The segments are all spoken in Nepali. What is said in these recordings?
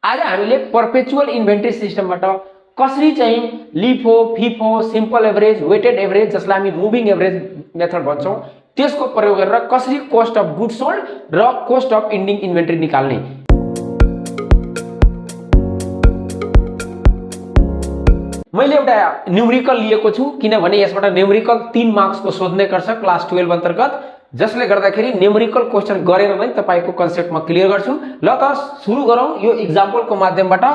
आज हामीले पर्पेचुअल इन्भेन्ट्री सिस्टमबाट कसरी चाहिँ LIFO, FIFO, simple average, weighted average जसलाई हामी मुभिङ एभरेज मेथड भन्छौँ त्यसको प्रयोग गरेर कसरी कस्ट अफ गुड्स सोल्ड र कस्ट अफ इन्डिङ इन्भेन्ट्री निकाल्ने। मैले एउटा न्यूमेरिकल लिएको छु किनभने यसबाट न्यूमेरिकल 3 मार्क्सको सोध्ने गर्छ क्लास 12 अन्तर्गत, जसले गर्दाखेरि न्यूमेरिकल क्वेशन गरेर नै तपाईको कन्सेप्ट म क्लियर गर्छु। ल त सुरु गरौँ यो एक्जाम्पलको माध्यमबाट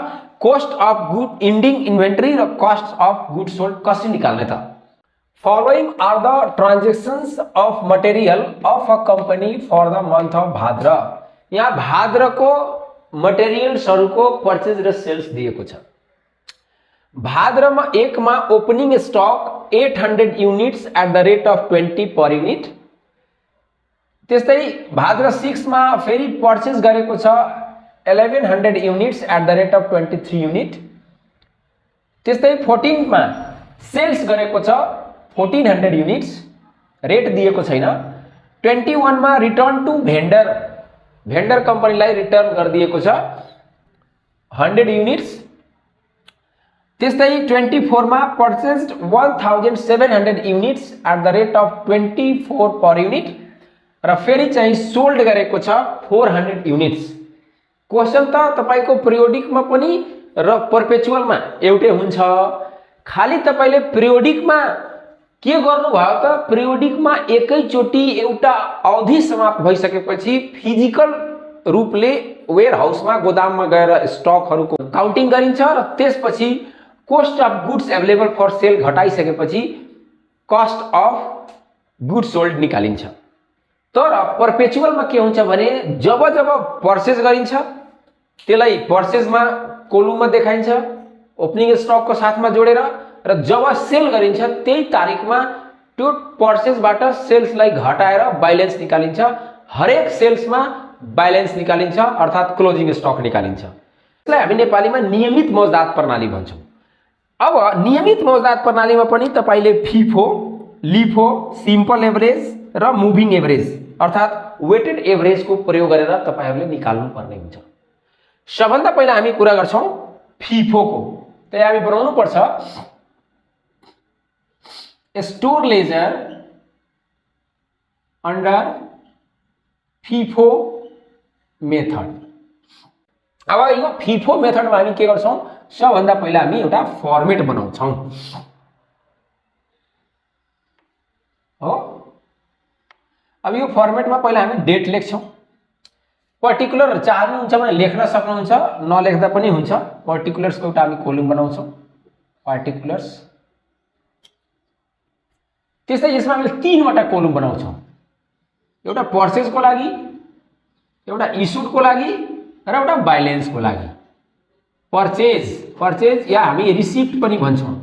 cost of good ending inventory र कस्ट अफ गुड सोल्ड कसरी निकाल्ने त। Following are the transactions of material of a company for the month of Bhadra. यहाँ भाद्रको मटेरियल्सहरुको परचेज र सेल्स दिएको छ। भाद्रमा 1 मा opening stock 800 units at the rate of 20 per unit. त्यस्तै भाद्र 6 मा फेरि परचेज गरेको छ 1100 units at the rate of 23 unit. त्यस्तै 14 मा सेल्स गरेको छ 1400 युनिट्स, रेट दिएको छैन। 21 मा रिटर्न टु भेन्डर कम्पनीलाई रिटर्न गरिदिएको छ 100 युनिट्स। त्यस्तै 24 मा purchased 1700 units at the rate of 24 per unit र फेरि चाहिँ सोल्ड गरेको छ 400 युनिट्स। क्वेशन त तपाईको पिरियोडिकमा पनि र पर्पेचुअलमा एउटै हुन्छ, खाली तपाईले पिरियोडिकमा के गर्नुभयो त पिरियोडिकमा एकैचोटी एउटा अवधि समाप्त भइसकेपछि फिजिकल रूपले वेयर हाउसमा गोदाममा गएर स्टकहरुको काउन्टिङ गरिन्छ र त्यसपछि cost of goods available for sale घटाइसकेपछि कस्ट अफ गुड्स सोल्ड निकालिन्छ। तर पर्पेचुअलमा के हुन्छ भने जब जब परचेज गरिन्छ त्यसलाई परचेजमा कोलममा देखाइन्छ ओपनिङ स्टकको साथमा जोडेर र जब सेल गरिन्छ त्यही तारिखमा त्यो परचेजबाट सेल्सलाई घटाएर बैलेन्स निकालिन्छ। हरेक सेल्समा बैलेन्स निकालिन्छ अर्थात क्लोजिङ स्टक निकालिन्छ। यसलाई हामी नेपालीमा नियमित मौजदात प्रणाली भन्छौँ। अब नियमित मौजदात प्रणालीमा पनि तपाईले फिफो, लिफो, सिम्पल एभरेज र मुभिङ एभरेज अर्थात वेटेड एभरेज को प्रयोग गरेर तपाईहरुले निकाल्नु पर्ने हुन्छ। सबभन्दा पहिला हामी कुरा गर्छौं फिफो को। त्यही हामी बनाउनु पर्छ store laser under FIFO method. अब यो फिफो मेथडमा हामी के गर्छौं सबभन्दा पहिला हामी एउटा फर्मेट बनाउँछौं हो। अब यो फर्मेटमा पहिला हामी डेट लेख्छौं। पर्टिकुलर चाहनुहुन्छ भने लेख्न सक्नुहुन्छ, नलेख्दा पनि हुन्छ। पर्टिकुलर्सको एउटा हामी कोलम बनाउँछौं पर्टिकुलर्स। त्यस्तै यसमा हामीले 3 वटा कोलम बनाउँछौं, एउटा परचेजको लागि, एउटा इस्युडको लागि र एउटा बैलेन्सको लागि। परचेज या हामी रिसिप्ट पनि भन्छौं,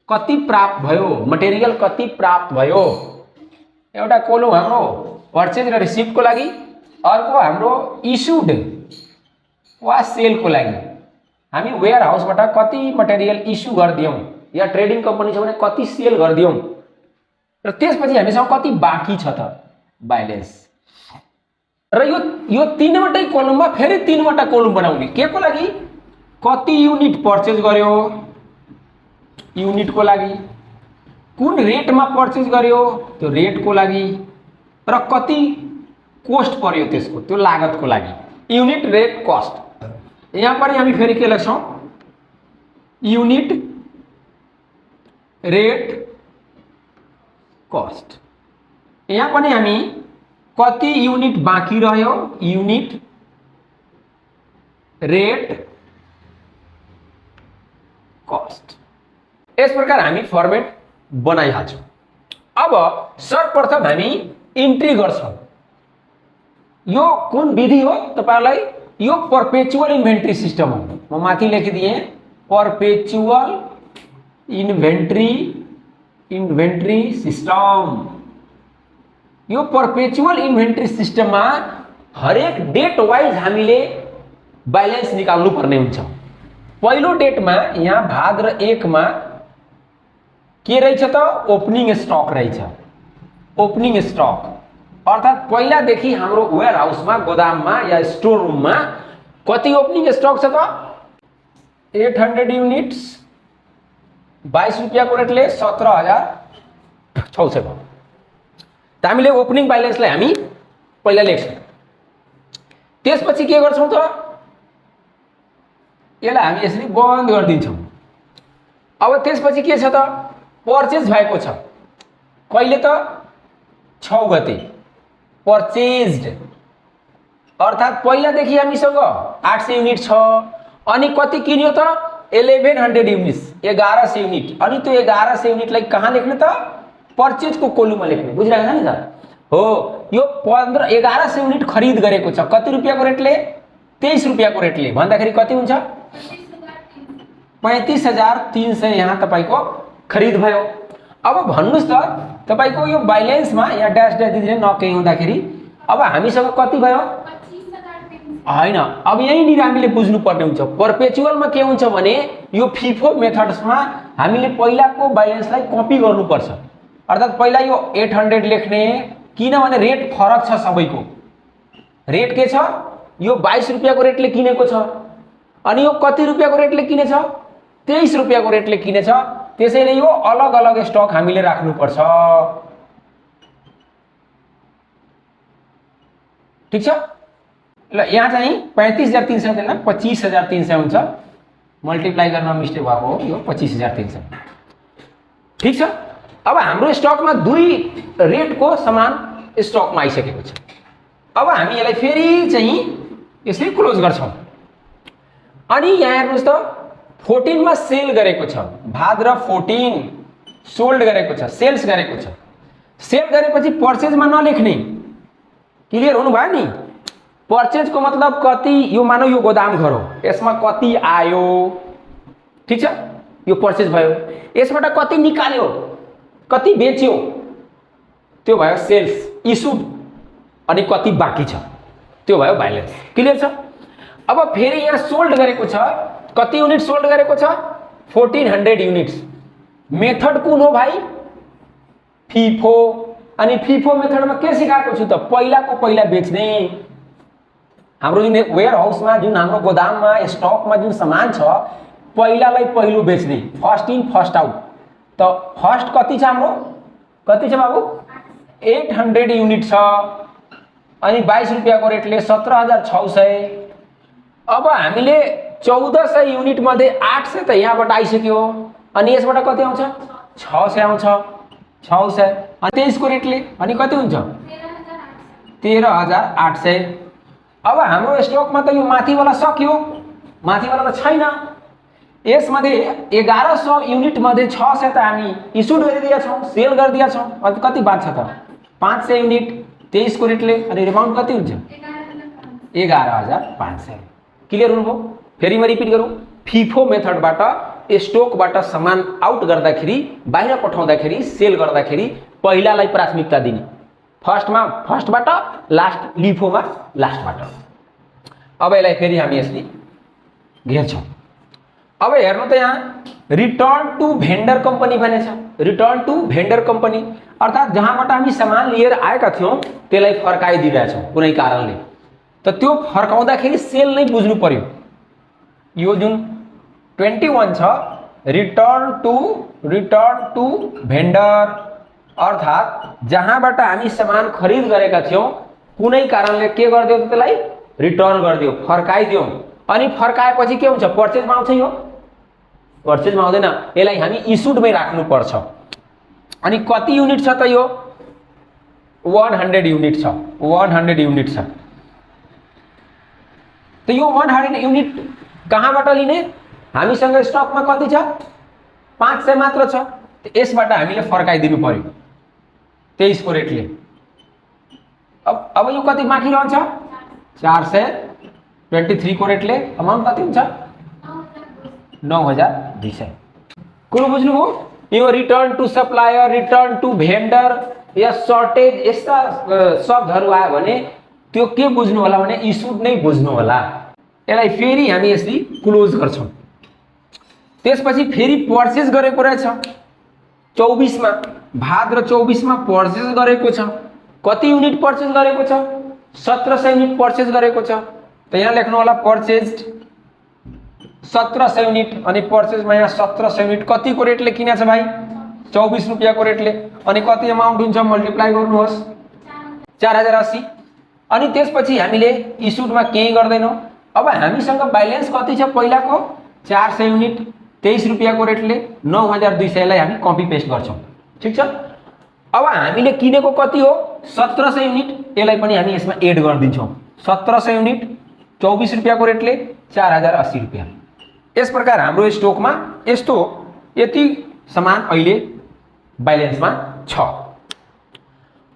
कति प्राप्त भयो, मटेरियल कति प्राप्त भयो। एउटा कोलम हाम्रो परचेज र रिसिप्टको लागि, अर्को हाम्रो इस्युड वा सेलको लागि। हामी वेयर हाउसबाट कति मटेरियल इस्यु गर्दियौं या ट्रेडिङ कम्पनी छ भने कति सेल गर्दियौं र त्यसपछि हामीसँग कति बाँकी छ त बैलेन्स। र यो 3 वटै कोलममा फेरि 3 वटा कोलम बनाउने केको लागि, कति युनिट परचेज गर्यो युनिटको लागि, कुन रेटमा परचेज गर्यो त्यो रेटको लागि र कति कस्ट पर्यो त्यसको त्यो लागतको लागि, युनिट रेट कस्ट। यहाँ पनि हामी फेरि के लेख्छौं युनिट रेट कस्ट। यहाँ पनि हामी कति युनिट बाँकी रह्यो युनिट रेट कस्ट। यस प्रकार हामी फर्मेट बनाइहाल्छौं। अब सर्वप्रथम हामी इन्ट्री गर्छौं। यो कुन विधि हो तपाईहरुलाई, यो पर्पेचुअल इन्भेन्ट्री सिस्टम हो। म माथि लेखिदिए पर्पेचुअल इन्भेन्ट्री सिस्टम। यो पर्पेचुअल इन्भेन्ट्री सिस्टममा हरेक डेट वाइज हामीले बैलेन्स निकाल्नु पर्ने हुन्छ। पहिलो डेटमा यहाँ भाद्र 1 मा के रहेछ त ओपनिङ स्टक रहेछ। ओपनिङ स्टक अर्थात पहिलादेखि हाम्रो वेयर हाउसमा गोदाममा या स्टोर रुममा कति ओपनिङ स्टक छ त 800 युनिट्स 22 रुपियाँको रेटले 17,006 भयो। त हामीले ओपनिङ ब्यालेन्सलाई हामी पहिला लेख्छौँ, त्यसपछि के गर्छौँ त यसलाई हामी यसरी बन्द गरिदिन्छौँ। अब त्यसपछि के छ त पर्चेज भएको छ कहिले त 6 गते पर्चेज्ड, अर्थात् पहिलादेखि हामीसँग 800 युनिट छ अनि कति किन्यो त 1100 युनिट्स 1100 युनिट, अनि त्यो 1100 युनिटलाई कहाँ लेख्ने त पर्चेजको कोलुममा लेख्ने, बुझिरहेको छ नि त? हो, यो 1100 युनिट खरिद गरेको छ कति रुपियाँको रेटले 23 रुपियाँको रेटले भन्दाखेरि कति हुन्छ 35,300 यहाँ तपाईको खरिद भयो। अब भन्नुस् त तपाईको यो ब्यालेन्समा यहाँ ड्यास ड्यास दिदिने नकेही हुँदाखेरि अब हामीसँग कति भयो हैन। अब यहीँनिर हामीले बुझ्नुपर्ने हुन्छ पर्पेचुअलमा के हुन्छ भने यो फिफो मेथड्समा हामीले पहिलाको ब्यालेन्सलाई कपी गर्नुपर्छ, अर्थात् पहिला यो 800 लेख्ने, किनभने रेट फरक छ सबैको। रेट के छ यो 22 रुपियाँको रेटले किनेको छ अनि यो कति रुपियाँको रेटले किनेछ 23 रुपियाँको रेटले किनेछ, त्यसैले यो अलग अलग स्टक हामीले राख्नुपर्छ। ठीक छ, ल यहाँ चाहिँ 35,300 हुँदैन 25,300 हुन्छ, मल्टिप्लाई गर्न मिस्टेक भएको हो, यो 25,300। ठीक छ, अब हाम्रो स्टकमा दुई रेटको समान स्टकमा आइसकेको छ। अब हामी यसलाई फेरि चाहिँ यसरी क्लोज गर्छौँ अनि यहाँ हेर्नुहोस् त 14 मा सेल गरेको छ, भाद्र 14 सोल्ड गरेको छ, सेल्स गरेको छ। सेल गरेपछि पर्चेजमा नलेख्ने, क्लियर हुनु भयो नि? पर्चेजको मतलब कति, यो मानौ यो गोदाम घर हो, यसमा कति आयो, ठीक छ, यो पर्चेज भयो। यसबाट कति निकाल्यो, कति बेच्यो, त्यो भयो सेल्स इस्युड, अनि कति बाँकी छ त्यो भयो ब्यालेन्स। क्लियर छ? अब फेरि यहाँ सोल्ड गरेको छ, कति युनिट सोल्ड गरेको छ 1400 युनिट्स। मेथड कुन हो भाइ? फिफो। अनि फिफो मेथडमा के सिकाएको छु त पहिलाको पहिला बेच्ने। हाम्रो जुन वेयर हाउसमा जुन हाम्रो गोदाममा स्टकमा जुन सामान छ पहिलालाई पहिलो बेच्ने, फर्स्ट इन फर्स्ट आउट। त फर्स्ट कति छ हाम्रो, कति छ बाबु 800 युनिट छ अनि 22 रुपियाँको रेटले 17,600। अब हामीले 1400 युनिट मध्ये 800 त यहाँबाट आइसक्यो अनि यसबाट कति आउँछ 600 आउँछ, 600 अनि 23 को रेटले अनि कति हुन्छ 13,800। अब हाम्रो स्टकमा त यो माथिवाला सक्यो, माथिवाला त छैन। यसमध्ये 1100 युनिट मध्ये 600 त हामी इस्युड गरिदिया छौं, सेल गरिदिया छौं। अनि कति बाँच्छ त 500 युनिट 23 को रेटले अनि अमाउन्ट कति हुन्छ 11,500। क्लियर हुनुभयो? फेरि म रिपिट गरौँ, फिफो मेथडबाट स्टकबाट सामान आउट गर्दाखेरि बाहिर पठाउँदाखेरि सेल गर्दाखेरि पहिलालाई प्राथमिकता दिने, फर्स्टमा फर्स्टबाट लास्ट लिफोमा लास्टबाट। अब यसलाई फेरि हामी यसले घेर्छौँ। अब हेर्नु त यहाँ रिटर्न टु भेन्डर कम्पनी भनेछ, रिटर्न टु भेन्डर कम्पनी अर्थात् जहाँबाट हामी सामान लिएर आएका थियौँ त्यसलाई फर्काइदिरहेछौँ कुनै कारणले। त त्यो फर्काउँदाखेरि सेल नै बुझ्नु पर्यो। यो जुन 21 छ रिटर्न टु भेन्डर अर्थात् जहाँबाट हामी सामान खरिद गरेका थियौँ कुनै कारणले के गर्दियौ त्यसलाई रिटर्न गरिदियो, फर्काइदियौ। अनि फर्काएपछि के हुन्छ पर्चेजमा आउँछ, यो पर्चेजमा आउँदैन, यसलाई हामी इस्युडमै राख्नु पर्छ। अनि कति युनिट छ त यो 100 युनिट छ, 100 युनिट छ। त यो 100 युनिट कहाँबाट लिने? हामीसँग स्टकमा कति छ 500 मात्र छ, यसबाट हामीले फर्काइदिनु पर्यो 23 को रेटले। अब यो कति बाँकी रहन्छ 423 को रेटले अमाउन्ट कति हुन्छ 9,200। कुरो बुझ्नुभयो? यो return to supplier, return to vendor या सर्टेज यस्ता शब्दहरू आयो भने त्यो के बुझ्नु होला भने इस्युड नै बुझ्नु होला। यसलाई फेरि हामी यसरी क्लोज गर्छौँ। त्यसपछि फेरि पर्चेज गरेको रहेछ 24 मा, भाद्र 24 मा पर्चेज गरेको छ। कति युनिट पर्चेज गरेको छ 1700 युनिट पर्चेज गरेको छ। तो यहाँ लेख्नु होला पर्चेज 1700 युनिट अनि पर्चेजमा यहाँ 1700 युनिट कतिको रेटले किनेछ भाइ 24 रुपैयाँको रेटले अनि कति अमाउन्ट हुन्छ मल्टिप्लाई गर्नुहोस् 4080 अनि त्यसपछि हामीले इस्युडमा केही गर्दैनौँ। अब हामीसँग ब्यालेन्स कति छ पहिलाको 400 युनिट 23 रुपैयाँको रेटले 9200 लाई हामी कपी पेस्ट गर्छौँ। ठीक छ। अब हामीले किनेको कति हो 1700 युनिट यसलाई पनि हामी यसमा एड गरिदिन्छौँ। 1700 युनिट 24 रुपैयाँको रेटले 4080 रुपैयाँ। यस प्रकार हाम्रो स्टोकमा यस्तो यति सामान अहिले ब्यालेन्समा छ।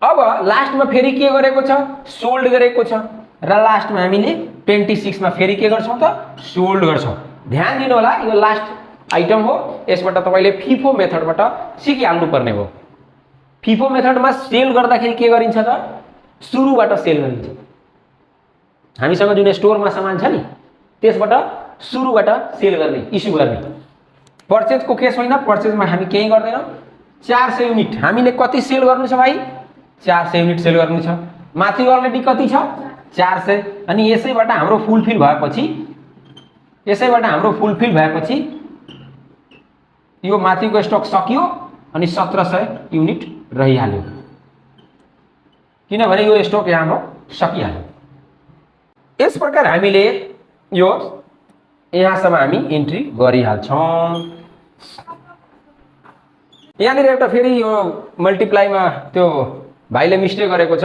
अब लास्टमा फेरि के गरेको छ सोल्ड गरेको छ र लास्टमा हामीले 26 मा फेरि के गर्छौं त सोल्ड गर्छौं। ध्यान दिनु होला यो लास्ट आइटम हो। यसबाट तपाईले फिफो मेथडबाट सिकिहाल्नु पर्ने हो। फिफो मेथडमा सेल गर्दाखेरि के गरिन्छ त सुरुबाट सेल गरिन्छ। हामीसँग जुन स्टोरमा सामान छ नि त्यसबाट सुरुबाट सेल गर्ने इस्यु गर्ने। पर्चेज को केस होइन। पर्चेजमा हामी केही गर्दैनौं। 400 युनिट हामीले कति सेल गर्नु छ भाइ 400 युनिट सेल गर्नु छ। माथि अलरेडी कति छ 400 अनि यसैबाट हाम्रो फुलफिल भएपछि यो माथिको स्टक सकियो अनि 1700 युनिट रहिहाल्यो किनभने यो स्टक यहाँ सकिहाल्यो। यस प्रकार हामीले यो यहाँसम्म हामी एन्ट्री गरिहाल्छौं। यहाँनिर एउटा फेरि यो मल्टिप्लाईमा त्यो भाइले मिस्टेक गरेको छ।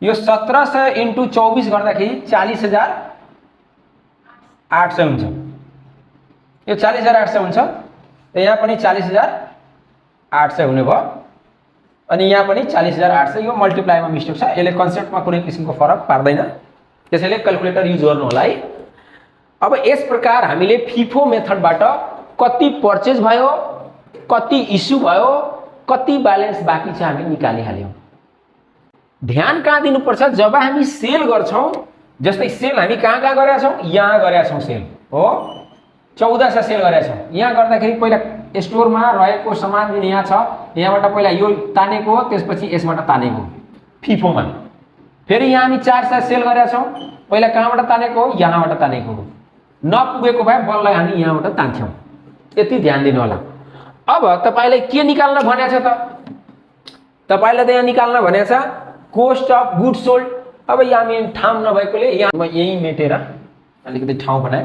यो 1700 × 24 गर्दाखेरि 40800 हुन्छ। यो 40800 हुन्छ। यहाँ पनि 40800 हुने भयो अनि यहाँ पनि 40800। यो मल्टिप्लाईमा मिस्टेक छ। यसले कन्सेप्टमा कुनै किसिमको फरक पार्दैन। त्यसैले क्याल्कुलेटर युज गर्नु होला है। अब यस प्रकार हामीले फिफो मेथडबाट कति पर्चेज भयो कति इस्यु भयो कति ब्यालेन्स बाँकी छ हामी निकालिहाल्यौं। ध्यान कहाँ दिनुपर्छ जब हामी सेल गर्छौं। जस्तै सेल हामी कहाँ गरेका छौं यहाँ गरेका छौं। सेल हो 1400 सेल गरेका छौं। यहाँ गर्दाखेरि पहिला स्टोरमा रहेको सामान जुन यहाँ छ यहाँबाट पहिला यो तानेको हो त्यसपछि यसबाट तानेको हो फिफोमा। फेरि यहाँ हामी 400 सेल गरेका छौं। पहिला कहाँबाट तानेको हो यहाँबाट तानेको हो। नपुगेको भए बललाई हामी यहाँबाट तान्थ्यौं। यति ध्यान दिनु होला। अब तपाईलाई के निकाल्न भनेको छ त तपाईलाई त यहाँ निकाल्न भनेको छ कोस्ट अफ गुड सोल्ड। अब यहाँ मेन ठाउँ नभएकोले यहाँ म यही मेटेर अलिकति ठाउँ बनाए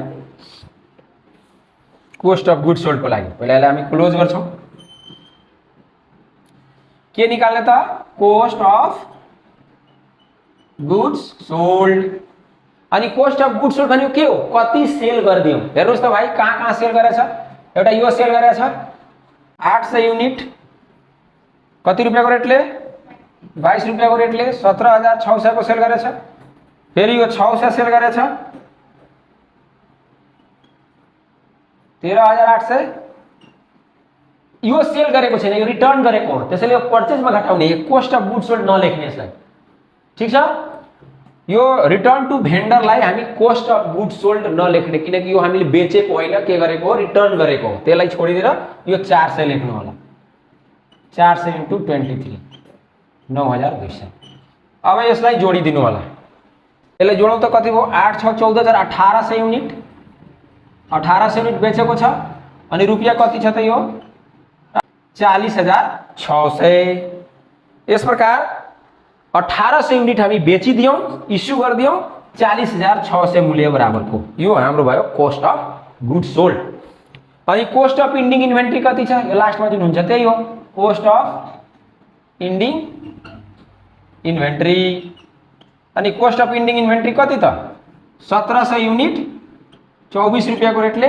कोस्ट अफ गुड सोल्ड को लागि। पहिला यसलाई हामी क्लोज गर्छौं। के निकाल्ने त कोस्ट अफ गुड्स सोल्ड। अनि कोस्ट अफ गुड सोल्ड भनेको के हो कति सेल गरिदियौ। हेर्नुस् त भाइ कहाँ सेल गरेछ। एउटा यो सेल गरेछ 800 युनिट कति रुपैयाँको रेटले 22 रुपैयाँको रेटले 17600 को सेल गरेछ। फेरि यो 600 सेल गरेछ 13800। यो सेल गरेको छैन यो रिटर्न गरेको हो। त्यसैले यो पर्चेजमा घटाउने कोस्ट अफ गुड सोल्ड नलेख्ने यसलाई। ठीक छ। यो रिटर्न टु भेन्डरलाई हामी कोस्ट अफ गुड सोल्ड नलेख्ने किनकि यो हामीले बेचेको होइन के गरेको हो रिटर्न गरेको हो। त्यसलाई छोडिदिएर यो 400 लेख्नु होला। 400 × 23 9200। अब यसलाई जोडिदिनु होला। यसलाई जोडौँ त कति भयो 8 6 14000 1800 युनिट 1800 युनिट बेचेको छ अनि रुपैयाँ कति छ त यो 40600। यस प्रकार 1800 युनिट हामी बेचिदियौं इस्यु गरिदियौं 40600 मूल्य बराबरको। यो हाम्रो भयो कोस्ट अफ गुड सोल्ड। अनि कोस्ट अफ इन्डिङ इन्भेन्ट्री कति छ यो लास्टमा जुन हुन्छ त्यही हो कोस्ट अफ इन्डिङ इन्भेन्ट्री। अनि कोस्ट अफ इन्डिङ इन्भेन्ट्री कति त 1700 युनिट 24 रुपैयाँको रेटले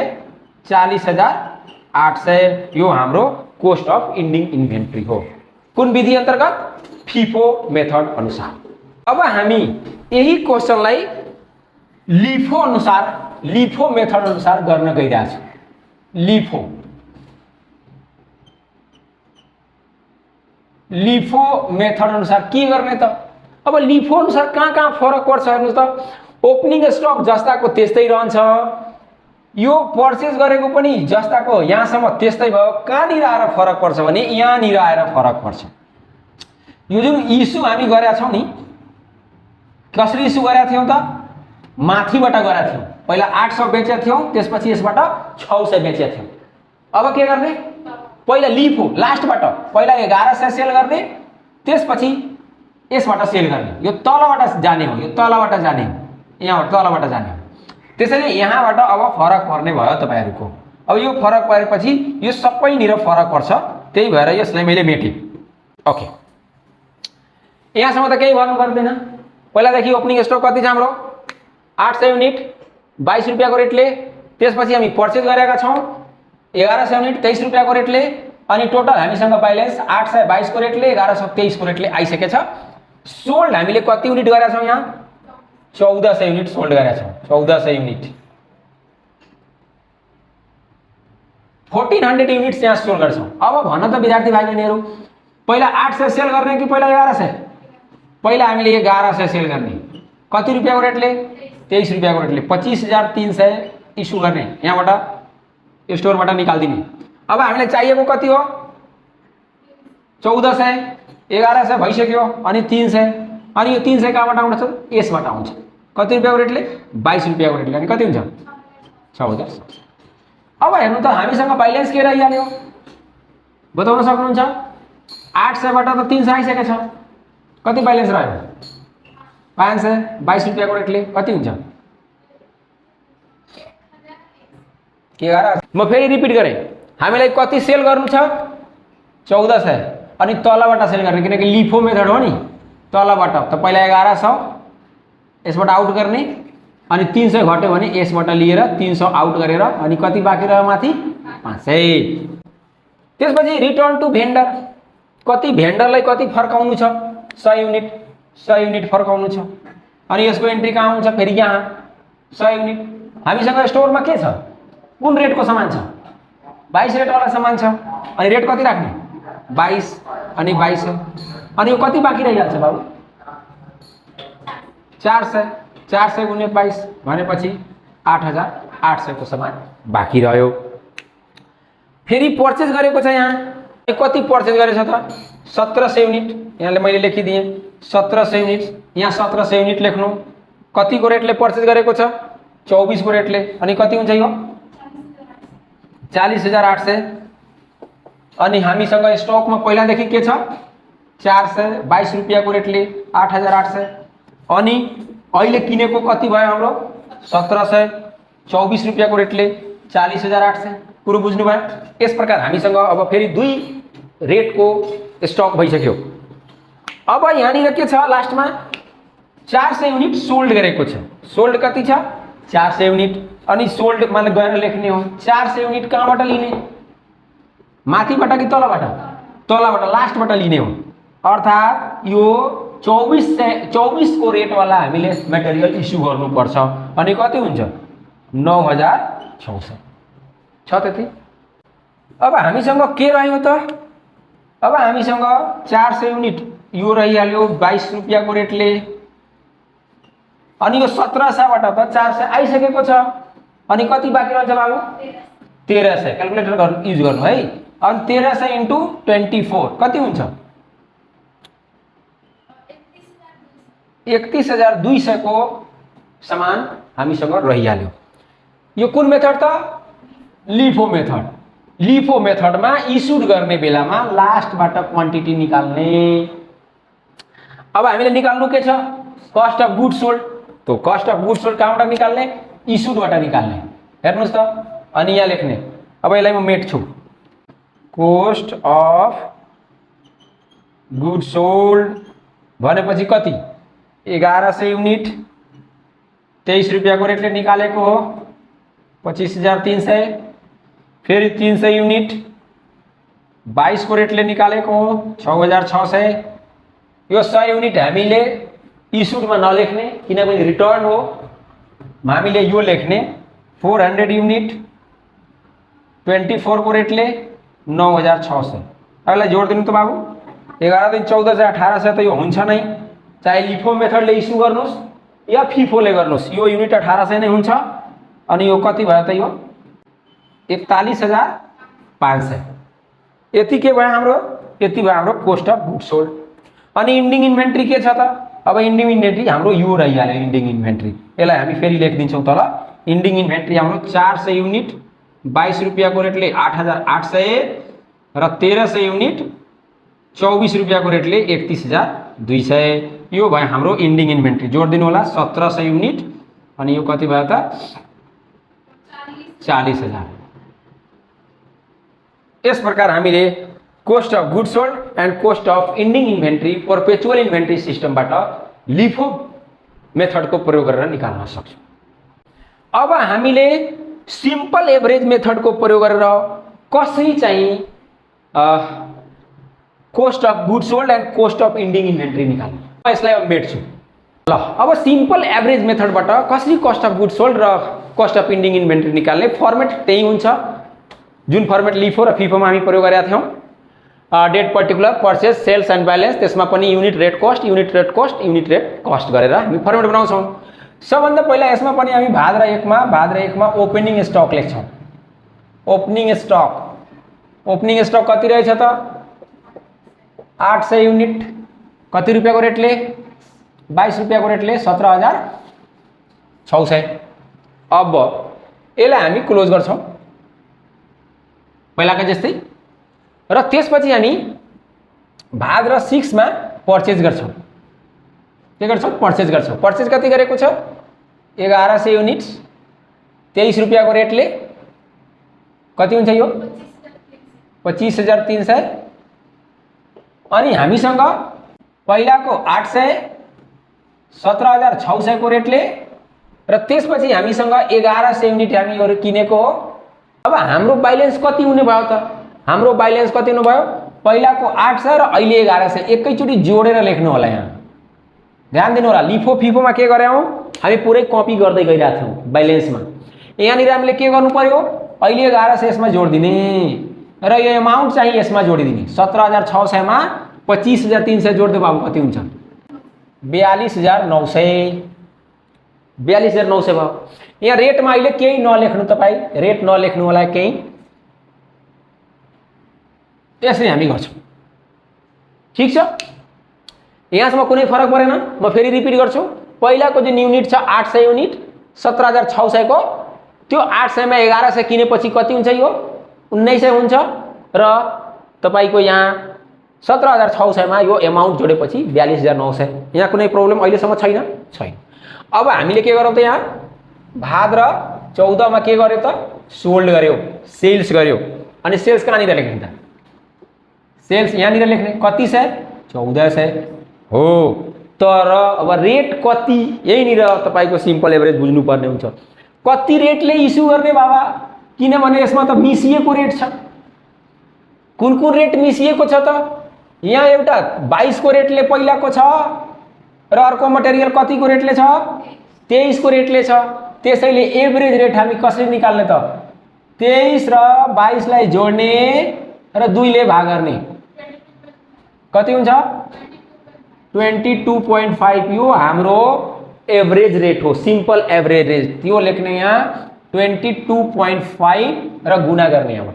40800। यो हाम्रो कोस्ट अफ इन्डिङ इन्भेन्ट्री हो। कुन विधि अन्तर्गत फिफो मेथड अनुसार। अब हामी यही क्वेशनलाई लिफो मेथड अनुसार गर्न गइरहेका छौं। लिफो मेथड अनुसार के गर्ने त। अब लिफो अनुसार कहाँ फरक पर्छ हेर्नुस् त। ओपनिङ स्टक जस्ताको त्यस्तै रहन्छ। यो पर्चेज गरेको पनि जस्ताको यहाँसम्म त्यस्तै भयो। कहाँनिर आएर फरक पर्छ भने यहाँनिर आएर फरक पर्छ। यो जुन इस्यु हामी गरेका छौं नि कसरी इस्यु गरेका थियौं त माथिबाट गरा थियौँ। पहिला 800 बेचे थियौँ, त्यसपछि यसबाट 600 बेचे थियौँ। अब के गर्ने, पहिला लिफो लास्टबाट पहिला 1100 सेल गर्ने, त्यसपछि यसबाट सेल गर्ने। यो तलबाट जाने हो, यो तलबाट जाने हो, यहाँबाट तलबाट जाने हो। त्यसैले यहाँबाट अब फरक पर्ने भयो तपाईहरुको। अब यो फरक परेपछि यो सबैनिर फरक पर्छ, त्यही भएर यसलाई मैले मेटेँ। ओके, यहाँसम्म त केही भन्नु पर्दैन। पहिलादेखि ओपनिङ स्टक कति छ हाम्रो, 800 युनिट 22 रुपैयाँको रेटले। त्यसपछि हामी पर्चेज गरेका छौँ 1100 युनिट 23 रुपैयाँको रेटले, अनि टोटल हामीसँग बैलेन्स 822 को रेटले 1123 को रेटले आइसकेछ। सोल्ड हामीले कति युनिट गरेका छौँ, यहाँ 1400 युनिट सोल्ड गरेका छौँ। 1400 युनिट 1400 युनिट्स यहाँ सोल्ड गर्छौँ। अब भन्न त विद्यार्थी भाइ बहिनीहरू, पहिला 800 सेल गर्ने कि पहिला 1100? पहिला हामीले 1100 सेल गर्ने। कति रुपैयाँको रेटले, 23 रुपैयाँको रेटले 25,300 इस्यु गर्ने, यहाँबाट स्टोरबाट निकाल्दिने। अब हामीलाई चाहिएको कति हो, 1400, 1100 भइसक्यो, अनि 300, अनि यो 300 कहाँबाट आउँछ, यसबाट आउँछ। कति रुपैयाँको रेटले, 22 रुपैयाँको रेटले, अनि कति हुन्छ 6000। अब हेर्नु त हामीसँग बैलेन्स के रहिहाल्यो बताउन सक्नुहुन्छ? 800 बाट त 300 आइसकेको छ, कति बैलेन्स रह्यो, 522 रुपैयाँको रेटले कति हुन्छ, के गर। म फेरि रिपिट गरेँ, हामीलाई कति सेल गर्नु छ, 1400, अनि तलबाट सेल गर्ने, किनकि लिफो मेथड हो नि। तलबाट त पहिला 1100 यसबाट आउट गर्ने, अनि 300 घट्यो भने यसबाट लिएर 300 आउट गरेर, अनि कति बाँकी रह्यो माथि 500। त्यसपछि रिटर्न टु भेन्डर, कति भेन्डरलाई कति फर्काउनु छ, 100 युनिट, 100 युनिट फर्काउनु छ। अनि यसको एन्ट्री कहाँ आउँछ, फेरि यहाँ 100 युनिट। हामीसँग स्टोरमा के छ, कुन रेटको सामान छ, 22 रेटवाला सामान छ, अनि रेट कति राख्ने, 22, अनि 22, अनि यो कति बाँकी रहिहाल्छ बाबु, 400, 400 गुणे 22 भनेपछि 8800 को सामान बाँकी रह्यो। फेरि पर्चेज गरेको छ, यहाँ कति पर्चेज गरेछ त, 1700 युनिट, यहाँले मैले लेखिदिएँ 1700 युनिट, यहाँ 1700 युनिट लेख्नु। कतिको रेटले पर्चेज गरेको छ, 24 को रेटले, अनि कति हुन्छ यो 40,800। अनि हामीसँग स्टकमा पहिलादेखि के छ, 422 रुपैयाँको रेटले 8800, अनि अहिले किनेको कति भयो हाम्रो 1700, 24 रुपैयाँको रेटले 40,800। कुरो बुझ्नुभयो? यस प्रकार हामीसँग अब फेरि दुई रेटको स्टक भइसक्यो। अब यहाँनिर के छ, लास्टमा 400 युनिट सोल्ड गरेको छ। सोल्ड कति छ, 400 युनिट, अनि सोल्ड मतलब गएर लेख्ने हो। 400 युनिट कहाँबाट लिने, माथिबाट कि तलबाट, तलबाट लास्टबाट लिने हो। अर्थात् यो 24 को रेटवाला हामीले मटेरियल इस्यु गर्नुपर्छ, अनि कति हुन्छ 9600 छ त्यति। अब हामीसँग के रह्यो त, अब हामीसँग 400 युनिट यो रहिहाल्यो 22 रुपैयाँको रेटले, अनि यो 1700बाट त 400 आइसकेको छ, अनि कति बाँकी रहन्छ बाबु 1300। क्याल्कुलेटर युज गर्नु है। अनि 1300 इन्टु 24 कति हुन्छ, 31,200 को सामान हामीसँग रहिहाल्यो। यो कुन मेथड त, लिफो मेथड। लिफो मेथडमा इस्युड गर्ने बेलामा लास्टबाट क्वान्टिटी निकाल्ने। अब हामीले निकाल्नु के छ, कस्ट अफ गुड्स सोल्ड। तो कस्ट अफ गुड्स सोल्ड कहाँबाट निकाल्ने, इस्युडबाट निकाल्ने। हेर्नुस् त, अनि यहाँ लेख्ने। अब यसलाई म मेट्छु, कस्ट अफ गुड्स सोल्ड भनेपछि कति, 1100 युनिट 23 रुपैयाँको रेटले निकालेको हो 25,300। फेरि 300 युनिट 22 को रेटले निकालेको हो 6,600। यो 100 युनिट हामीले इस्युडमा नलेख्ने, किनभने रिटर्न हो। हामीले यो लेख्ने 400 युनिट 24 को रेटले 9,600। अगला जोड दिनु त बाबु, 11 दिन 14 से 1800 त यो हुन्छ नै। चाहे लिफो मेथडले इस्यु गर्नुस् या फिफोले गर्नुस्, यो युनिट 1800 नै हुन्छ। अनि यो कति भयो त, यो 41,500। यति के भयो हाम्रो, यति भयो हाम्रो कस्ट अफ गुड्स सोल्ड। अनि इन्डिङ इन्भेन्ट्री के छ त, अब इन्डिङ इन्भेन्ट्री हाम्रो यो रहिहाल्यो इन्डिङ इन्भेन्ट्री। यसलाई हामी फेरि लेखिदिन्छौँ तल। इन्डिङ इन्भेन्ट्री हाम्रो 400 युनिट 22 रुपियाँको रेटले 8800 र 1300 युनिट 24 रुपियाँको रेटले 31200। यो भयो हाम्रो इन्डिङ इन्भेन्ट्री। जोडिदिनु होला 1700 युनिट अनि यो कति भयो त 40000। यस प्रकार हामीले cost of goods sold and cost of ending inventory perpetual inventory सिस्टमबाट लिफो मेथडको प्रयोग गरेर निकाल्न सक्छौँ। अब हामीले सिम्पल एभरेज मेथडको प्रयोग गरेर कसरी चाहिँ cost of goods sold and cost of ending inventory निकाल्नु, म यसलाई अब मेट्छु। ल अब सिम्पल एभरेज मेथडबाट कसरी कोस्ट अफ गुड्स सोल्ड र कोस्ट अफ इन्डिङ इन्भेन्ट्री निकाल्ने फर्मेट त्यही हुन्छ जुन फर्मेट लिफो र फिफोमा हामी प्रयोग गरेका थियौँ। Date particular purchase sales and balance, त्यसमा पनि unit rate cost unit rate cost unit rate cost गरेर हामी फर्मेट बनाउँछौँ। सबभन्दा पहिला यसमा पनि हामी भाग र एकमा ओपनिङ स्टक लेख्छौँ। ओपनिङ स्टक कति रहेछ त 800 युनिट कति रुपियाँको रेटले 22 रुपियाँको रेटले 17600। अब यसलाई हामी क्लोज गर्छौँ पहिलाको जस्तै र त्यसपछि हामी भाग र 6 मा पर्चेज गर्छौँ। के गर्छौँ पर्चेज गर्छौँ। पर्चेज कति गरेको छ 1100 युनिट्स 23 रुपियाँको रेटले कति हुन्छ यो 25300। अनि हामीसँग पहिलाको 800 17600 को रेटले र त्यसपछि हामीसँग 1100 युनिट हामीहरू किनेको हो। अब हाम्रो बैलेन्स कति हुने भयो त हाम्रो बैलेन्स कति हुने भयो पहिलाको 800 र अहिले 1100 एकैचोटि जोडेर लेख्नु होला। यहाँ ध्यान दिनु होला लिफो फिफोमा के गरे हौं हामी पुरै कपी गर्दै गइरहेका थियौं बैलेन्समा। यहाँनिर हामीले के गर्नु पर्यो अहिले 1100 यसमा जोड्दिने र यो अमाउन्ट चाहिँ यसमा जोडिदिने 17600 मा 25300 जोड्दै बाबु कति हुन्छ 42900। 42900 भयो। यहाँ रेटमा अहिले केही नलेख्नु तपाई रेट नलेख्नु होला केही त्यसरी हामी गर्छौं। ठीक छ यहाँसम्म कुनै फरक परेन। म फेरि रिपिट गर्छु। पहिलाको जुन युनिट छ 800 युनिट 17600 को त्यो 800 मा 1100 किनेपछि कति हुन्छ यो 1900 हुन्छ र तपाईको यहाँ 17600 मा यो अमाउन्ट जोडेपछि 42900। यहाँ कुनै प्रब्लम अहिलेसम्म छैन। अब हामीले के गरौँ त यहाँ भाग र 14 मा के गर्यो त सोल्ड गर्यो सेल्स गर्यो। अनि सेल्स कहाँनिर लेख्ने त सेल्स यहाँनिर लेख्ने कति छ 1400 हो। तर अब रेट कति यहीनिर तपाईको सिम्पल एभरेज बुझ्नु पर्ने हुन्छ। कति रेटले इस्यु गर्ने बाबा किनभने यसमा त मिसिएको रेट छ। कुन रेट मिसिएको छ त यहाँ एउटा 22 को रेटले पहिलाको छ र अर्को मटेरियल कतिको रेटले छ 23 को रेटले छ। त्यसैले एभरेज रेट हामी कसरी निकाल्ने त 23 र 22 लाई जोड्ने र 2 ले भाग गर्ने कति हुन्छ 22.5। यो हाम्रो एभरेज रेट हो सिम्पल एभरेज रेट त्यो लेख्ने यहाँ 22.5 र गुणा गर्ने यहाँ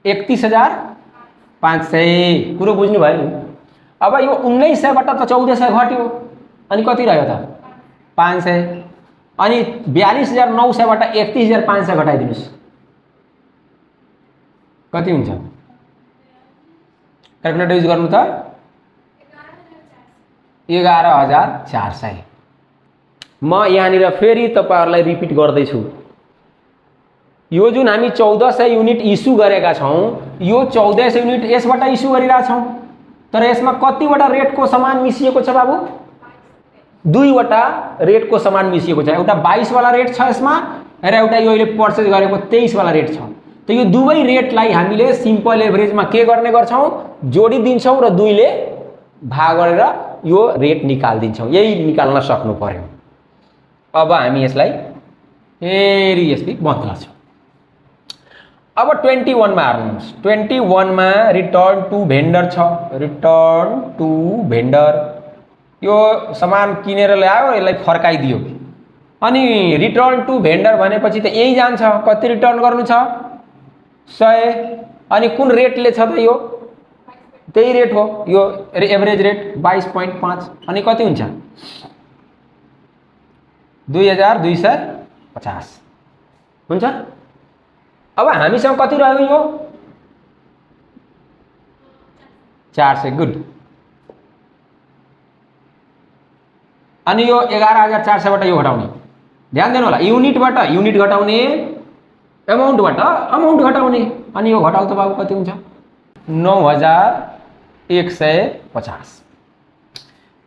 31500 कुरो बुझ्नु भयो नि। अब यो 1900 बाट त 1400 घट्यो अनि कति रह्यो त 500 अनि 42900 बाट 31500 घटाइदिनुस् कति हुन्छ क्याल्कुलेटर युज गर्नु त 11400। म यहाँनिर फेरि तपाईहरुलाई रिपिट गर्दै छु। यो जुन हामी 1400 युनिट इस्यु गरेका छौं यो 1400 युनिट यसबाट इस्यु गरिरा छौं तर यसमा कतिवटा रेटको समान मिसिएको छ बाबु 2 वटा रेटको समान मिसिएको छ। एउटा 22 वाला रेट छ यसमा र एउटा यो अहिले पर्चेज गरेको 23 वाला रेट छ। त यो दुवै रेटलाई हामीले सिम्पल एभरेजमा के गर्ने गर्छौं जोडी दिन्छौं र 2 ले भाग गरेर यो रेट निकाल्दिन्छौं। यही निकाल्न सक्नु पर्यो। अब हामी यसलाई फेरि यसरी बदल्छौं। अब 21 मा हेर्नुस् 21 मा रिटर्न टु भेन्डर छ। रिटर्न टु भेन्डर यो सामान किनेर ल्यायो यसलाई फर्काइदियो अनि रिटर्न टु भेन्डर भनेपछि त यही जान्छ कति रिटर्न गर्नु छ 100 अनि कुन रेटले छ त यो त्यही रेट हो यो एभरेज रेट 22.5 अनि कति हुन्छ 2250 हुन्छ। अब हामीसँग कति रह्यो यो 400 गुड। अनि यो 11400 बाट यो घटाउने ध्यान दिनु होला युनिटबाट युनिट घटाउने अमाउन्टबाट अमाउन्ट घटाउने अनि यो घटाउ त बाबु कति हुन्छ 9150।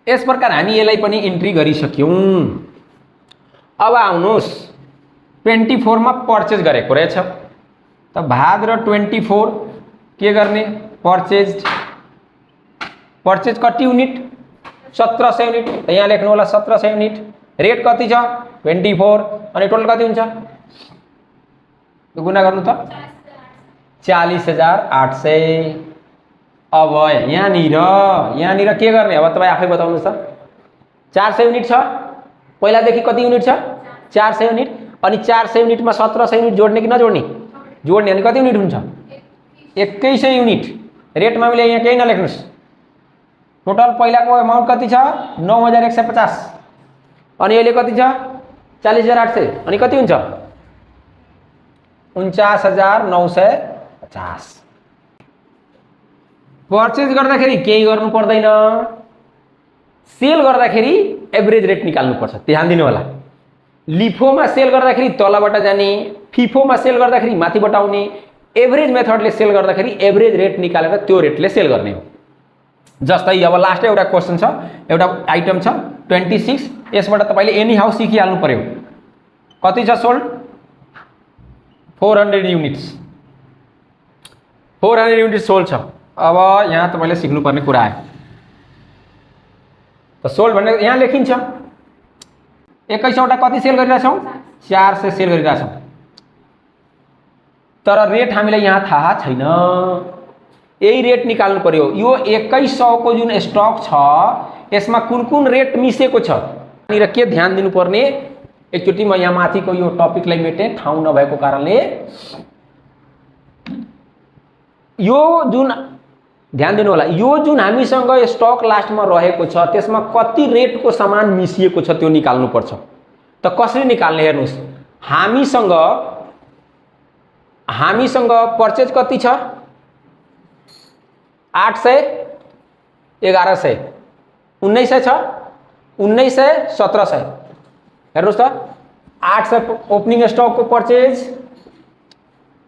यस प्रकार हामी यसलाई पनि इन्ट्री गरिसक्यौं। अब आउनुस् 24 मा पर्चेज गरेको रहेछ त भाग र 24 के गर्ने पर्चेज कति युनिट 1700 युनिट त यहाँ लेख्नु होला 1700 युनिट रेट कति छ 24 अनि टोटल कति हुन्छ गुणा गर्नु त 40800। अब यहाँनिर के गर्ने अब तपाईँ आफै बताउनुहोस् त 400 युनिट छ पहिलादेखि कति युनिट छ 400 युनिट अनि 400 युनिटमा 1700 युनिट जोड्ने कि नजोड्ने जोड्ने अनि कति युनिट हुन्छ 2100 युनिट। रेटमा मैले यहाँ केही नलेख्नुस् टोटल पहिलाको अमाउन्ट कति छ 9150 अनि अहिले कति छ 40800 अनि कति हुन्छ 49950। पर्चेज गर्दाखेरि केही गर्नु पर्दैन सेल गर्दाखेरि एभरेज रेट निकाल्नु पर्छ ध्यान दिनु होला। लिफोमा सेल गर्दाखेरि तलबाट जाने फिफोमा सेल गर्दाखेरि माथिबाट आउने एभरेज मेथडले सेल गर्दाखेरि एभरेज रेट निकालेर त्यो रेटले सेल गर्ने हो। जस्तै अब लास्ट एउटा क्वेशन छ एउटा आइटम छ 26 यसबाट तपाईले एनी हाउ सिकिहाल्नु पर्यो कति छ सोल्ड 400 युनिट्स 400 युनिट सोल्ड छ। अब यहाँ तपाईले सिक्नु पर्ने कुरा आयो त सोल्ड भन्ने यहाँ लेखिन्छ 2100 वटा कति सेल गरिरहेछौं 400 सेल गरिरहेछौं तर रेट हामीलाई यहाँ थाहा छैन यही रेट निकाल्नु पर्यो। यो 2100 को जुन स्टक छ यसमा कुन कुन रेट मिसेको छ र के ध्यान दिनुपर्ने एकचोटी म यहाँ माथिको यो टपिकलाई मेटे ठाउँ नभएको कारणले यो जुन ध्यान दिनु होला यो जुन हामीसँग स्टक लास्टमा रहेको छ त्यसमा कति रेटको सामान मिसिएको छ त्यो निकाल्नु पर्छ। त कसरी निकाल्ने हेर्नुस् हामीसँग पर्चेज कति छ 800 1100 1900 छ 1900 1700 हेर्नुस् त 800 ओपनिङ स्टक को पर्चेज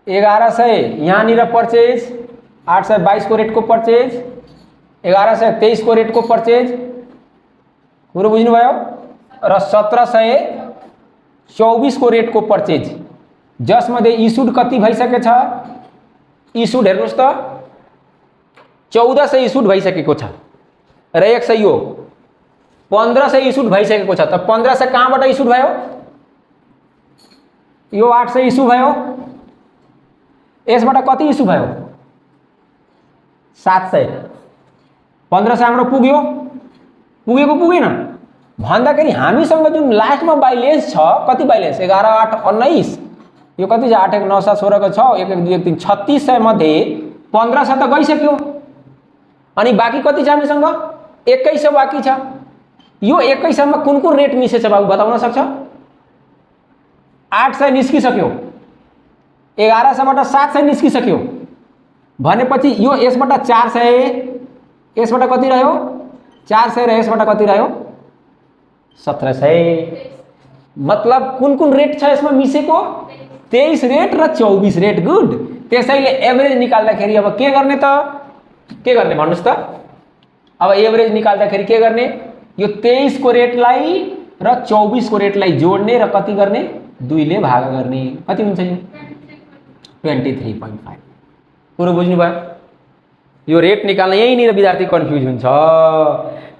1100 यहाँनिर पर्चेज 822 को रेट को पर्चेज 1123 को रेट को पर्चेज कुरो बुझ्नुभयो र 1724 को रेट को पर्चेज जसमध्ये इस्युड कति भइसके छ इस्युड हेर्नुस् त 1400 इस्युड भइसकेको छ र 100 यो 1500 इस्युड भइसकेको छ। त 1500 कहाँबाट इस्युड भयो यो 800 इस्यु भयो यसबाट कति इस्यु भयो 700 1500 हाम्रो पुगेको पुगेन भन्दाखेरि हामीसँग जुन लास्टमा बैलेन्स छ कति बैलेन्स 11 8 19 यो कति छ 8 1 9 7 16 को छ 1 1 2 1 3 3600 मध्ये 1500 त गइसक्यो अनि बाँकी कति छ हामीसँग 2100 बाँकी छ। यो 2100 मा कुन कुन रेट मिसेछ बाबु बताउन सक्छ 800 निस्किसक्यो 1100 बाट 700 निस्किसक्यो भनेपछि यो यसबाट 400 यसबाट कति रह्यो 400 र यसबाट कति रह्यो 1700 मतलब कुन कुन रेट छ यसमा मिसेको 23 रेट र 24 रेट गुड। त्यसैले एभरेज निकाल्दाखेरि अब के गर्ने भन्नुस् त अब एभरेज निकाल्दाखेरि के गर्ने यो 23 को रेटलाई र 24 को रेटलाई जोड्ने र कति गर्ने 2 ले भाग गर्ने कति हुन्छ यो 23.5 कुरो बुझ्नु भयो। यो रेट निकाल्न यहीँनिर विद्यार्थी कन्फ्युज हुन्छ।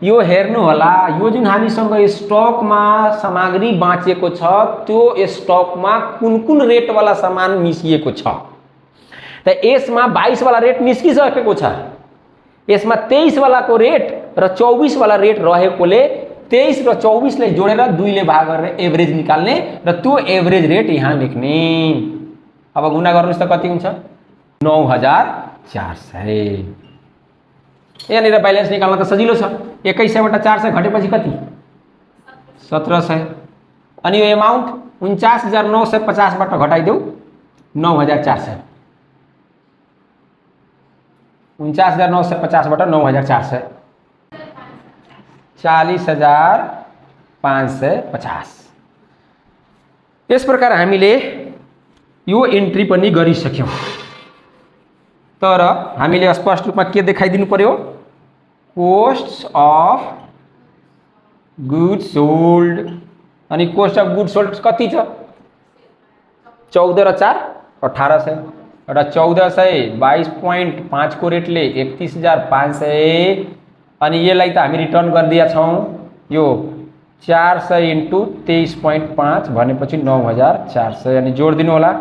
यो हेर्नु होला यो जुन हामीसँग स्टकमा सामग्री बाँचेको छ त्यो स्टकमा कुन कुन रेट वाला सामान मिसिएको छ त यसमा 22 वाला रेट निस्किसकेको छ यसमा 23 वाला को रेट र 24 वाला रेट रहेकोले 23 र 24 लाई जोडेर 2 ले भाग गरेर एभरेज निकाल्ने र त्यो एभरेज रेट यहाँ लेख्ने। अब गुणा गर्नुस् त कति हुन्छ 9400 यहाँनिर ब्यालेन्स निकाल्न त सजिलो छ। 2100 बाट 400 घटेपछि कति? 1700। अनि यो एमाउन्ट 49,950 बाट घटाइदेऊ 9,400। 49,950 बाट 9,400 40,550। यस प्रकार हामीले यो एन्ट्री पनि गरिसक्यौं। तर हामीले स्पष्ट रूपमा के देखाइदिनु पर्यो? Cost of goods sold. अनि कोस्ट अफ गुड्स सोल्ड कति छ? 14 र 4 1800। एउटा 1422.5 को रेटले 31,500। अनि यसलाई त हामी रिटर्न गरिदिया छौं। यो 400 × 23.5 भनेपछि 9,400। अनि जोड दिनु होला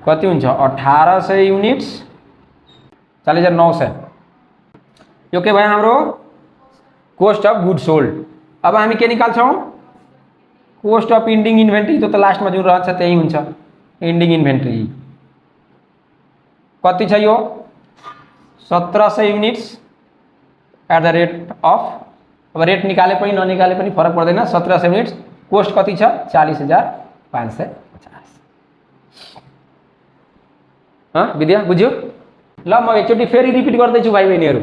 कति हुन्छ? 1800 युनिट्स 40,900। यो के भयो हाम्रो? Cost of good sold. अब हामी के निकाल्छौं? Cost of ending inventory. त्यो त लास्टमा जुन रहन्छ त्यही हुन्छ इन्डिङ इन्भेन्ट्री। कति छ यो? 1700 units at the rate of. अब रेट निकाले पनि ननिकाले पनि फरक पर्दैन। 1700 युनिट्स। कोस्ट कति छ? 40,550। विद्या बुझ्यो? ल म एकचोटि फेरि रिपिट गर्दैछु भाइ बहिनीहरू।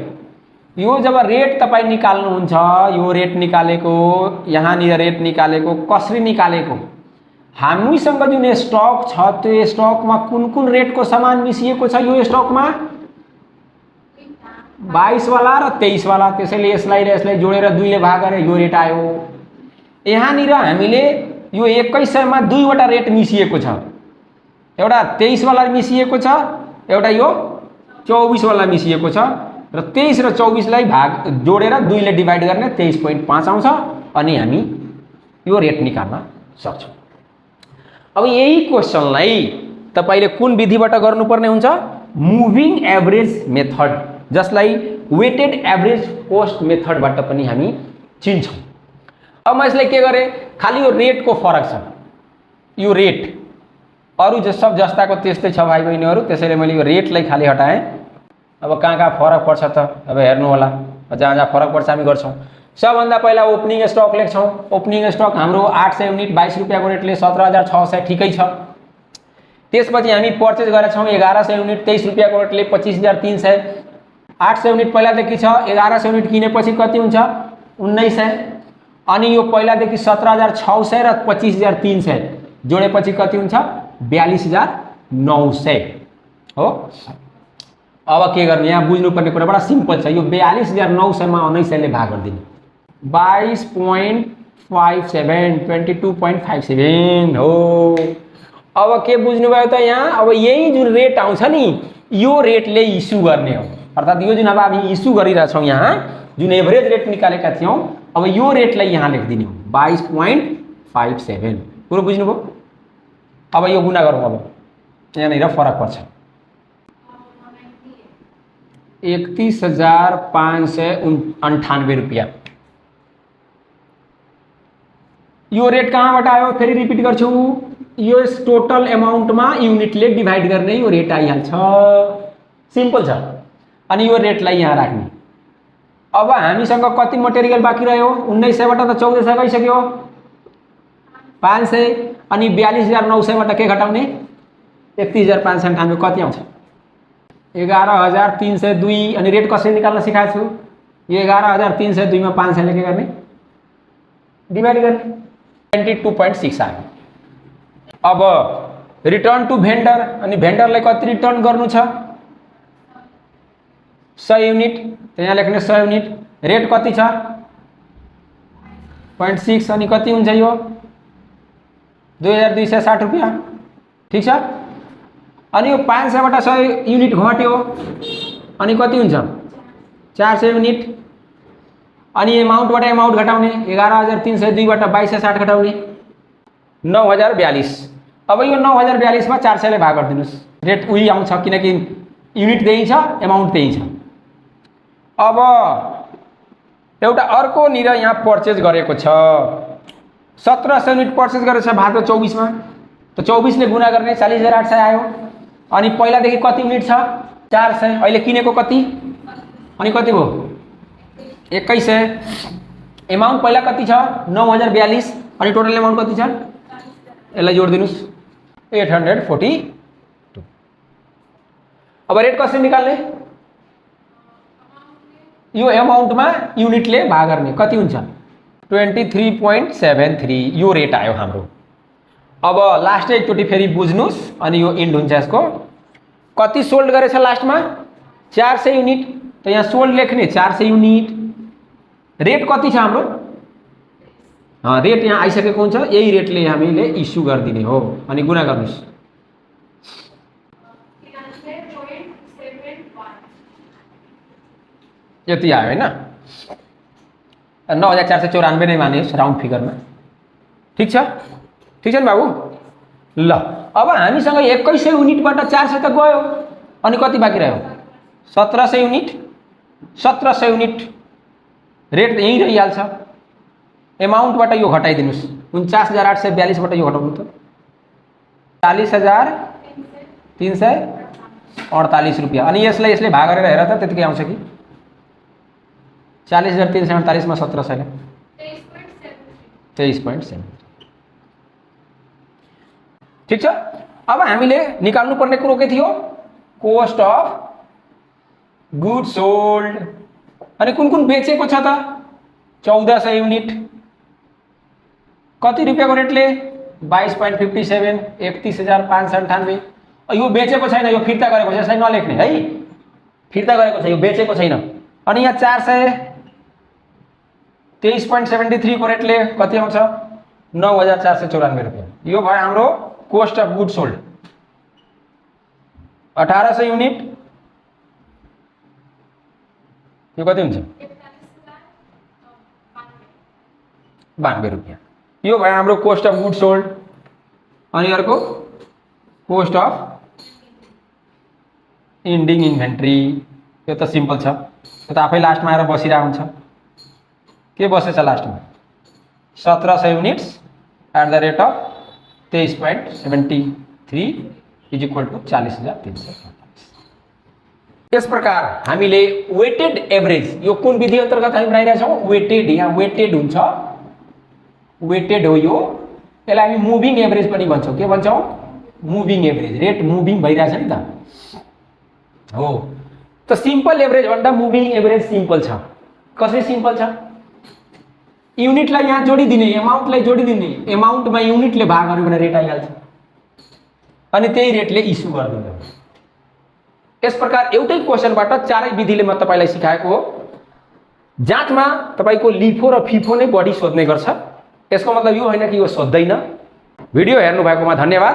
यो जब रेट तपाई निकाल्नुहुन्छ, यो रेट निकालेको, यहाँनिर रेट निकालेको कसरी निकालेको? हामीसँग जुन स्टक छ त्यो स्टकमा कुन कुन रेटको सामान मिसिएको छ? यो स्टकमा 22 वाला र 23 वाला। त्यसैले यसलाई र यसलाई जोडेर 2 ले भाग गरे यो रेट आयो। यहाँनिर हामीले यो 2100 मा दुईवटा रेट मिसिएको छ। एउटा 23 वाला मिसिएको छ, एउटा यो 24 वाला मिसिएको छ। र 23 र 24 लाई भाग जोडेर 2 ले डिवाइड गर्ने 23.5 आउँछ। अनि हामी यो रेट निकाल्न सक्छौं। अब यही क्वेशनलाई तपाईले कुन विधिबाट गर्नुपर्ने हुन्छ? मुभिङ एभरेज मेथड, जसलाई वेटेड एभरेज कोस्ट मेथडबाट पनि हामी चिन्छौं। अब म यसलाई के गरे? खाली यो रेटको फरक छ। यो रेट अरु सब जस्ताको त्यस्तै छ भाइ बहिनीहरु। त्यसैले मैले यो रेटलाई खाली हटाएँ। अब कहाँ फरक पर्छ त अब हेर्नु होला। जहाँ जहाँ फरक पर्छ हामी गर्छौं। सबभन्दा पहिला ओपनिङ स्टक लेख्छौं। ओपनिङ स्टक हाम्रो 800 युनिट 22 रुपैयाँको रेटले 17,600 ठिकै छ। त्यसपछि हामी पर्चेज गरेछौं 1100 युनिट 23 रुपैयाँको रेटले 25,300। 800 युनिट पहिलादेखि छ। 1100 युनिट किनेपछि कति हुन्छ? 1900। अनि यो पहिलादेखि 17,600 र 25,300 जोडेपछि कति हुन्छ? 42,900 हो। अब के गर्ने? यहाँ बुझ्नुपर्ने कुरा बडा सिम्पल छ। यो 42,900 मा 1900 ले भाग गरिदिनु। 22.57 22.57 हो। अब के बुझ्नुभयो त यहाँ? अब यही जुन रेट आउँछ नि यो रेटले इस्यु गर्ने हो। अर्थात यो जुन अब हामी इस्यु गरिरा छौं यहाँ जुन एभरेज रेट निकालेका थियौं, अब यो रेटलाई यहाँ लेख्दिनु 22.57। पुरो बुझ्नुभयो? अब यो गुणा गरौँ। अब यहाँनिर फरक पर्छ। 31,598 रुपैयाँ। यो रेट कहाँबाट आयो? फेरि रिपिट गर्छु। यो टोटल अमाउन्टमा युनिटले डिवाइड गर्ने यो रेट आइहाल्छ। सिम्पल छ। अनि यो रेटलाई यहाँ राख्ने। अब हामीसँग कति मटेरियल बाँकी रह्यो? 1900 बाट त 1400 गइसक्यो। 500 अनि 42,900 बाट के घटाउने? 31,598 कति आउँछ? 11,302। अनि रेट कसरी निकाल्न सिकाएको छु? यो 11,302 मा 500 ले के गर्ने? डिवाइड गर्ने। 22.6 आयो। अब रिटर्न टु भेन्डर। अनि भेन्डरलाई कति रिटर्न गर्नु छ? 100 युनिट। यहाँ लेख्ने 100 युनिट। रेट कति छ? 0.6। अनि कति हुन्छ यो? 2,260 रुपैयाँ। ठीक छ। अनि यो 500 बाट 100 युनिट घट्यो। अनि कति हुन्छ? 400 युनिट। अनि अमाउन्टबाट अमाउन्ट घटाउने 11,302 बाट 2,260 घटाउने 9,042। अब यो 9,042 मा 400 ले भाग गरिदिनुस्। रेट उही आउँछ किनकि युनिट त्यही छ, अमाउन्ट त्यही छ। अब एउटा अर्को निर यहाँ पर्चेज गरेको छ। 1700 युनिट पर्चेज गरेछ भाद्र 24 मा। त 24 ले गुणा गर्ने 40,800 आयो। अनि पहिलादेखि कति युनिट छ? 400। अहिले किनेको कति? अनि कति भयो? 21 है। एमाउन्ट पहिला कति छ 9042 अनि टोटल एमाउन्ट कति छ यसलाई जोड दिनुस् 842। अब रेट कसरी निकाल्ने यो एमाउन्टमा युनिटले भाग गर्ने कति हुन्छ 23.73 यो रेट आयो हाम्रो। अब लास्ट एकचोटि फेरि बुझ्नुस् अनि यो इन्ड हुन्छ यसको। कति सोल्ड गरेछ लास्टमा 400 युनिट त यहाँ सोल्ड लेख्ने 400 युनिट। रेट कति छ हाम्रो रेट यहाँ आइसकेको हुन्छ यही रेटले हामीले इस्यु गरिदिने हो अनि गुणा गर्नुस्। यति आयो हैन 9494 नै मानियोस् राउन्ड फिगरमा। ठीक छ नि बाबु। ल अब हामीसँग 2100 युनिटबाट 400 त गयो अनि कति बाँकी रह्यो 1700 युनिट। 1700 युनिट रेट यही रहिहाल्छ। एमाउन्टबाट यो घटाइदिनुस् 49842 बाट यो घटाउनु त 40348 रुपैयाँ अनि यसलाई यसले भाग गरेर हेर त त्यतिकै आउँछ कि 40348 मा 1700 ले 23.7। ठीक छ। अब हामीले निकाल्नु पर्ने कुरो के थियो कोस्ट अफ गुड सोल्ड अनि कुन कुन बेचेको छ त 1400 युनिट कति रुपैयाँको रेटले 22.57 31598। यो बेचेको छैन यो फिर्ता गरेको छ यसलाई नलेख्ने है फिर्ता गरेको छ यो बेचेको छैन। अनि यहाँ 423.73 को रेटले कति आउँछ 9494 रुपैयाँ। यो भयो हाम्रो cost of good sold. 1800 unit यो कति हुन्छ 92 रुपैयाँ। यो भयो हाम्रो कोस्ट अफ गुड सोल्ड। अनि अर्को कोस्ट अफ इन्डिङ इन्भेन्ट्री यो त सिम्पल छ यो त आफै लास्टमा आएर बसिरहेको हुन्छ। के बसेछ लास्टमा 1700 units at the rate of 23.73 is equal to 40,345। यस प्रकार हामीले वेटेड एभरेज यो कुन विधि अन्तर्गत हामी बनाइरहेछौँ वेटेड यहाँ वेटेड हुन्छ वेटेड हो यो यसलाई हामी मुभिङ एभरेज पनि भन्छौँ। के भन्छौँ मुभिङ एभरेज रेट मुभिङ भइरहेछ नि त हो। त सिम्पल एभरेज भन्दा मुभिङ एभरेज सिम्पल छ। कसरी सिम्पल छ युनिटलाई यहाँ जोडिदिने एमाउन्टलाई जोडिदिने एमाउन्टमा युनिटले भाग गर्यो भने रेट आइहाल्छ अनि त्यही रेटले इस्यु गरिदिनु। यस प्रकार एउटै क्वेसनबाट चारै विधिले म तपाईलाई सिकाएको हो। जाँचमा तपाईको लिफो र फिफो नै बढी सोध्ने गर्छ। यसको मतलब यो होइन कि यो सोध्दैन। भिडियो हेर्नु भएकोमा धन्यवाद।